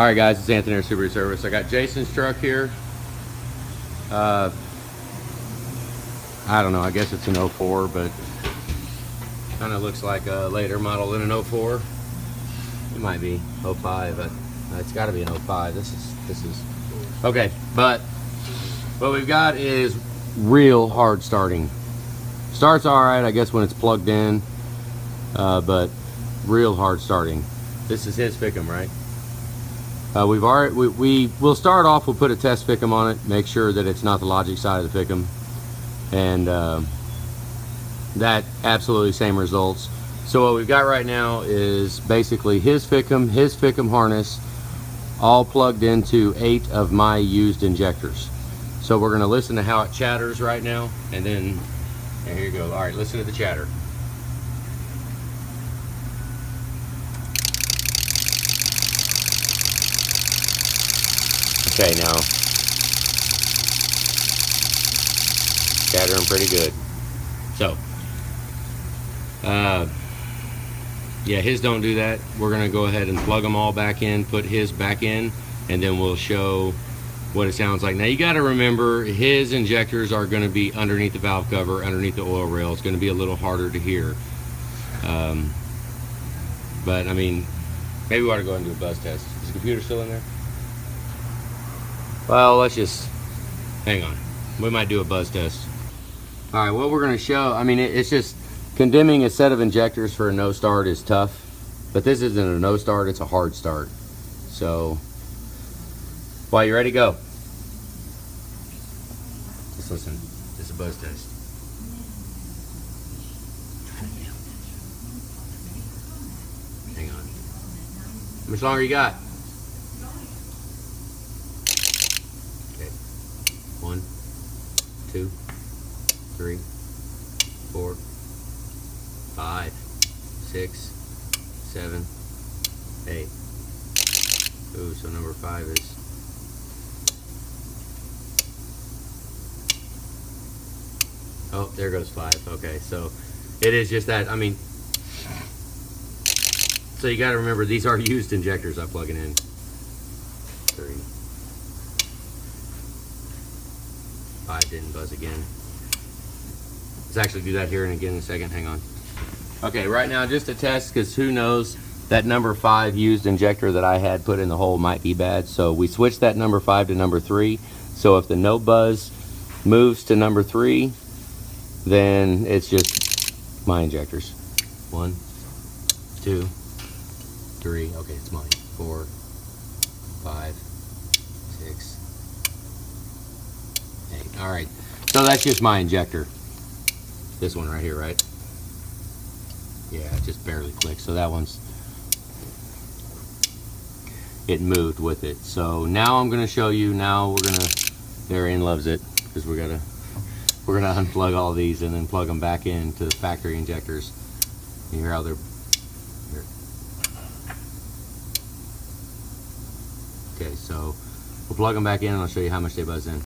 Alright guys, it's Anthony at Subaru Service. I got Jason's truck here. I don't know, I guess it's an 04, but kind of looks like a later model than an 04. It might be 05, but it's got to be an 05. This is okay. But what we've got is real hard starting. Starts all right, I guess, when it's plugged in, but real hard starting. This is his Ficum, right? We'll start off. We'll put a test Ficum on it, make sure that it's not the logic side of the Ficum, and that absolutely same results. So what we've got right now is basically his Ficum harness, all plugged into 8 of my used injectors. So we're going to listen to how it chatters right now, and then here you go. All right, listen to the chatter. Okay, now chattering pretty good. So yeah, his don't do that. We're gonna go ahead and plug them all back in, put his back in, and then we'll show what it sounds like. Now you got to remember, his injectors are going to be underneath the valve cover, underneath the oil rail. It's going to be a little harder to hear, but I mean, maybe we ought to go ahead and do a buzz test. Is the computer still in there? Well, let's just hang on. We might do a buzz test. All right, what we're going to show, I mean, it's just condemning a set of injectors for a no start is tough, but this isn't a no start, it's a hard start. So, well, you ready? Go. Just listen. This is a buzz test. Hang on. How much longer you got? Okay. 1, 2, 3, 4, 5, 6, 7, 8. Ooh, so number 5 is. Oh, there goes 5. Okay, so it is just that. I mean, so you got to remember, these are used injectors I'm plugging in. 3. 5 didn't buzz again. Let's actually do that here and again in a second. Hang on. Okay, right now, just to test, because who knows, that number 5 used injector that I had put in the hole might be bad. So we switched that number 5 to number 3. So if the no buzz moves to number 3, then it's just my injectors. 1, 2, 3. Okay, it's mine. 4, 5, 6, 8. All right. So that's just my injector. This one right here, right? Yeah, it just barely clicked. So that one's, it moved with it. So now I'm going to show you. Now we're gonna. Arian loves it because we're gonna unplug all these and then plug them back into the factory injectors. You hear how they're here. Okay, so we'll plug them back in and I'll show you how much they buzz in.